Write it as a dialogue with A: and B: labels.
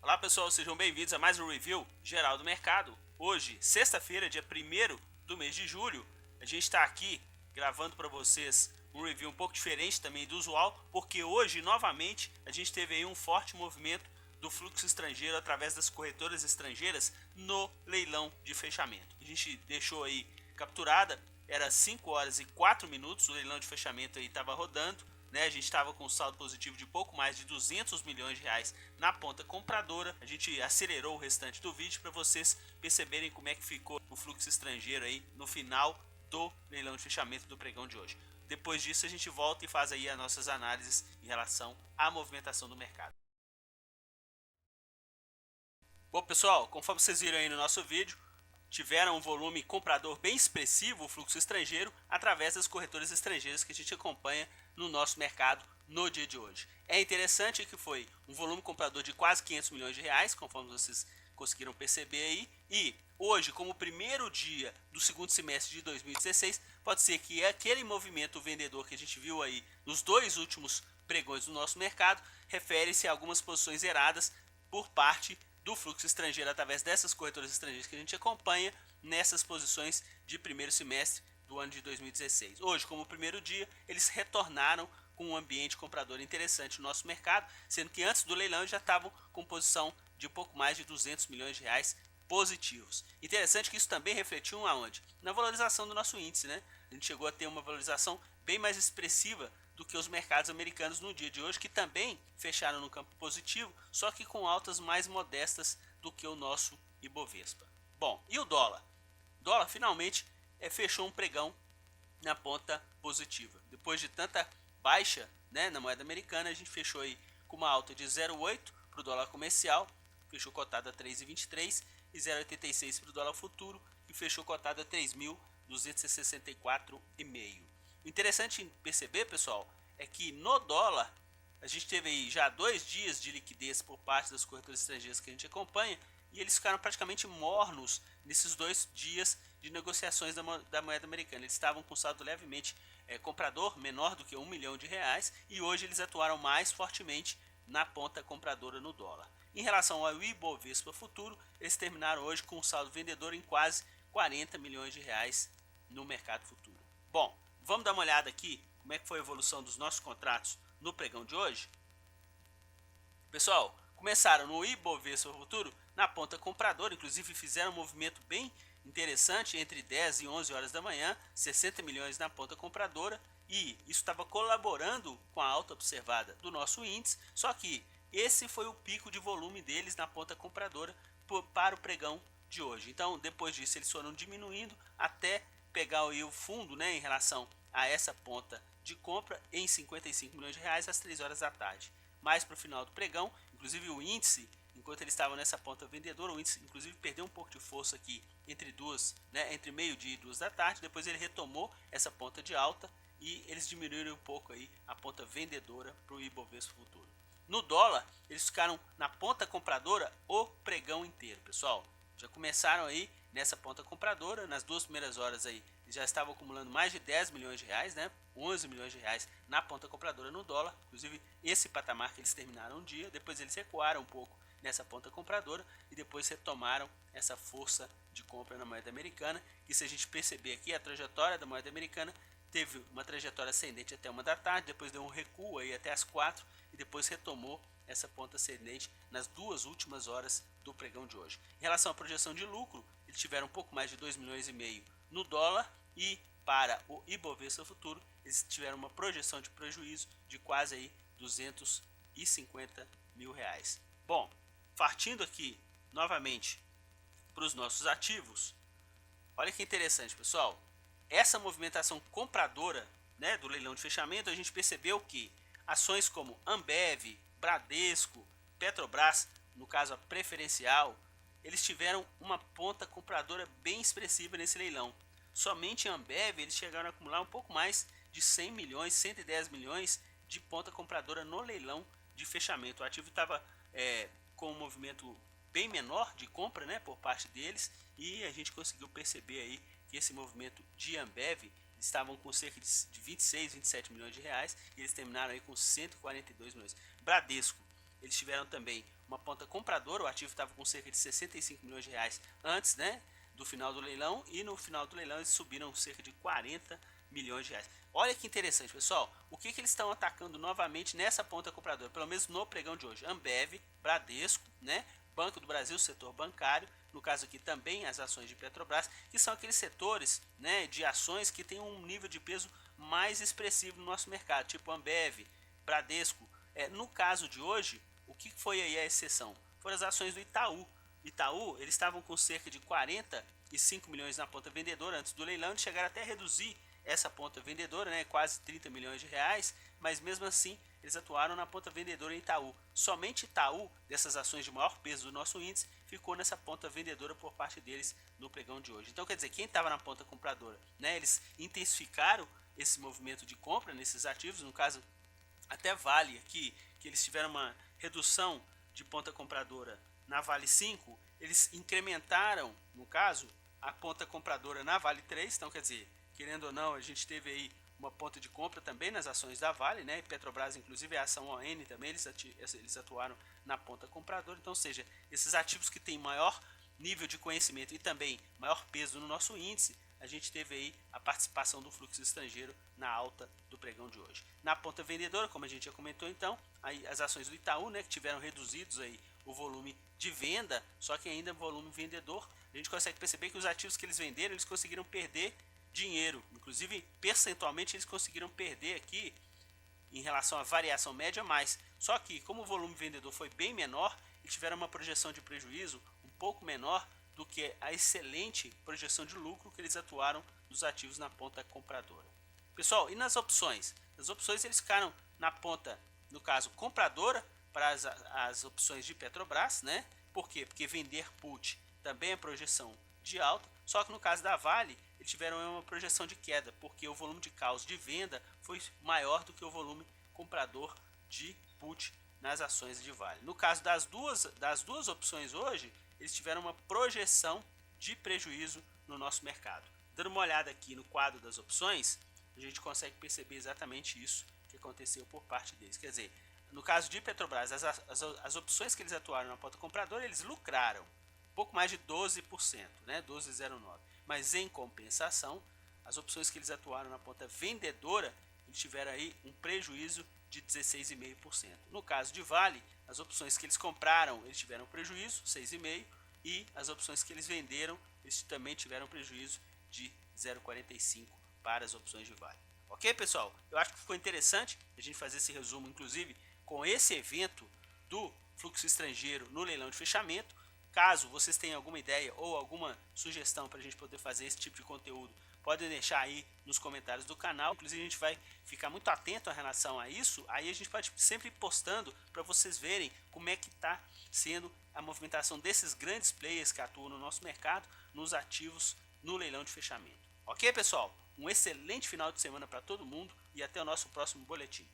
A: Olá pessoal, sejam bem-vindos a mais um review geral do mercado. Hoje, sexta-feira, dia 1º do mês de julho, a gente está aqui gravando para vocês um review um pouco diferente também do usual, porque hoje, novamente, a gente teve aí um forte movimento do fluxo estrangeiro através das corretoras estrangeiras no leilão de fechamento. A gente deixou aí capturada, era 5 horas e 4 minutos, o leilão de fechamento aí estava rodando, né? A gente estava com um saldo positivo de pouco mais de 200 milhões de reais na ponta compradora. A gente acelerou o restante do vídeo para vocês perceberem como é que ficou o fluxo estrangeiro aí no final do leilão de fechamento do pregão de hoje. Depois disso a gente volta e faz aí as nossas análises em relação à movimentação do mercado. Bom pessoal, conforme vocês viram aí no nosso vídeo, tiveram um volume comprador bem expressivo, o fluxo estrangeiro, através das corretoras estrangeiras que a gente acompanha no nosso mercado no dia de hoje. É interessante que foi um volume comprador de quase 500 milhões de reais, conforme vocês conseguiram perceber aí, e hoje, como primeiro dia do segundo semestre de 2016, pode ser que aquele movimento vendedor que a gente viu aí nos dois últimos pregões do nosso mercado, refere-se a algumas posições zeradas por parte do fluxo estrangeiro através dessas corretoras estrangeiras que a gente acompanha nessas posições de primeiro semestre do ano de 2016. Hoje, como primeiro dia, eles retornaram com um ambiente comprador interessante no nosso mercado, sendo que antes do leilão já estavam com posição de pouco mais de 200 milhões de reais positivos. Interessante que isso também refletiu aonde? Na valorização do nosso índice, né? A gente chegou a ter uma valorização bem mais expressiva do que os mercados americanos no dia de hoje, que também fecharam no campo positivo, só que com altas mais modestas do que o nosso Ibovespa. Bom, e o dólar? O dólar finalmente fechou um pregão na ponta positiva. Depois de tanta baixa, né, na moeda americana, a gente fechou aí com uma alta de 0,8 para o dólar comercial, fechou cotado a 3,23, e 0,86 para o dólar futuro, que fechou cotado a 3.264,5. O interessante em perceber, pessoal, é que no dólar a gente teve aí já 2 dias de liquidez por parte das corretoras estrangeiras que a gente acompanha, e eles ficaram praticamente mornos nesses 2 dias de negociações da moeda americana. Eles estavam com saldo levemente comprador, menor do que R$ 1 milhão, e hoje eles atuaram mais fortemente na ponta compradora no dólar. Em relação ao Ibovespa futuro, eles terminaram hoje com um saldo vendedor em quase 40 milhões de reais no mercado futuro. Bom, vamos dar uma olhada aqui como é que foi a evolução dos nossos contratos no pregão de hoje. Pessoal, começaram no Ibovespa futuro na ponta compradora, inclusive fizeram um movimento bem interessante entre 10 e 11 horas da manhã, 60 milhões na ponta compradora, e isso estava colaborando com a alta observada do nosso índice, só que esse foi o pico de volume deles na ponta compradora para o pregão de hoje. Então, depois disso, eles foram diminuindo até pegar o fundo, né, em relação a essa ponta de compra em 55 milhões de reais às 3 horas da tarde. Mais para o final do pregão, inclusive o índice, enquanto eles estavam nessa ponta vendedora, o índice inclusive perdeu um pouco de força aqui entre meio-dia e 2 da tarde. Depois ele retomou essa ponta de alta e eles diminuíram um pouco aí a ponta vendedora para o Ibovespa futuro. No dólar, eles ficaram na ponta compradora o pregão inteiro, pessoal. Já começaram aí nessa ponta compradora, nas 2 primeiras horas aí, já estavam acumulando mais de 10 milhões de reais, né? 11 milhões de reais na ponta compradora no dólar. Inclusive, esse patamar que eles terminaram um dia, depois eles recuaram um pouco nessa ponta compradora e depois retomaram essa força de compra na moeda americana. E se a gente perceber aqui a trajetória da moeda americana, teve uma trajetória ascendente até 1 da tarde, depois deu um recuo aí até as 4 e depois retomou essa ponta ascendente nas 2 últimas horas do pregão de hoje. Em relação à projeção de lucro, eles tiveram um pouco mais de 2 milhões e meio no dólar, e para o Ibovespa futuro eles tiveram uma projeção de prejuízo de quase aí 250 mil reais. Bom, partindo aqui novamente para os nossos ativos, olha que interessante, pessoal. Essa movimentação compradora, né, do leilão de fechamento, a gente percebeu que ações como Ambev, Bradesco, Petrobras, no caso a preferencial, eles tiveram uma ponta compradora bem expressiva nesse leilão. Somente em Ambev eles chegaram a acumular um pouco mais de 100 milhões, 110 milhões de ponta compradora no leilão de fechamento. O ativo estava com um movimento bem menor de compra, né, por parte deles, e a gente conseguiu perceber aí que esse movimento de Ambev estavam com cerca de 26, 27 milhões de reais, e eles terminaram aí com 142 milhões. Bradesco, eles tiveram também uma ponta compradora, o ativo estava com cerca de 65 milhões de reais antes, né, do final do leilão, e no final do leilão eles subiram cerca de 40 milhões de reais. Olha que interessante, pessoal, o que eles estão atacando novamente nessa ponta compradora, pelo menos no pregão de hoje: Ambev, Bradesco, né, Banco do Brasil, setor bancário, no caso aqui também as ações de Petrobras, que são aqueles setores, né, de ações que têm um nível de peso mais expressivo no nosso mercado, tipo Ambev, Bradesco. No caso de hoje, o que foi aí a exceção? Foram as ações do Itaú. Itaú, eles estavam com cerca de 45 milhões na ponta vendedora antes do leilão, eles chegaram até a reduzir essa ponta vendedora, né, quase 30 milhões de reais, mas mesmo assim eles atuaram na ponta vendedora em Itaú. Somente Itaú, dessas ações de maior peso do nosso índice, ficou nessa ponta vendedora por parte deles no pregão de hoje. Então quer dizer, quem estava na ponta compradora, né, eles intensificaram esse movimento de compra nesses ativos, no caso até Vale aqui, que eles tiveram uma redução de ponta compradora na Vale 5, eles incrementaram, no caso, a ponta compradora na Vale 3, então quer dizer, querendo ou não, a gente teve aí uma ponta de compra também nas ações da Vale, né? Petrobras, inclusive, a ação ON também, eles atuaram na ponta compradora. Então, ou seja, esses ativos que têm maior nível de conhecimento e também maior peso no nosso índice, a gente teve aí a participação do fluxo estrangeiro na alta do pregão de hoje. Na ponta vendedora, como a gente já comentou, então, aí as ações do Itaú, né, que tiveram reduzidos aí o volume de venda, só que ainda volume vendedor, a gente consegue perceber que os ativos que eles venderam, eles conseguiram perder dinheiro, inclusive percentualmente eles conseguiram perder aqui em relação à variação média mais. Só que como o volume vendedor foi bem menor, eles tiveram uma projeção de prejuízo um pouco menor do que a excelente projeção de lucro que eles atuaram nos ativos na ponta compradora. Pessoal, e nas opções? As opções eles ficaram na ponta, no caso, compradora para as opções de Petrobras, né? Por quê? Porque vender put também é projeção de alta, só que no caso da Vale, eles tiveram uma projeção de queda, porque o volume de calls de venda foi maior do que o volume comprador de put nas ações de Vale. No caso das duas opções hoje, eles tiveram uma projeção de prejuízo no nosso mercado. Dando uma olhada aqui no quadro das opções, a gente consegue perceber exatamente isso que aconteceu por parte deles. Quer dizer, no caso de Petrobras, as opções que eles atuaram na ponta compradora, eles lucraram pouco mais de 12%, né? 12,09%. Mas em compensação, as opções que eles atuaram na ponta vendedora, eles tiveram aí um prejuízo de 16,5%. No caso de Vale, as opções que eles compraram, eles tiveram prejuízo, 6,5%, e as opções que eles venderam, eles também tiveram prejuízo de 0,45% para as opções de Vale. Ok, pessoal? Eu acho que ficou interessante a gente fazer esse resumo, inclusive, com esse evento do fluxo estrangeiro no leilão de fechamento. Caso vocês tenham alguma ideia ou alguma sugestão para a gente poder fazer esse tipo de conteúdo, podem deixar aí nos comentários do canal. Inclusive a gente vai ficar muito atento em relação a isso. Aí a gente pode sempre ir postando para vocês verem como é que está sendo a movimentação desses grandes players que atuam no nosso mercado, nos ativos, no leilão de fechamento. Ok, pessoal? Um excelente final de semana para todo mundo e até o nosso próximo boletim.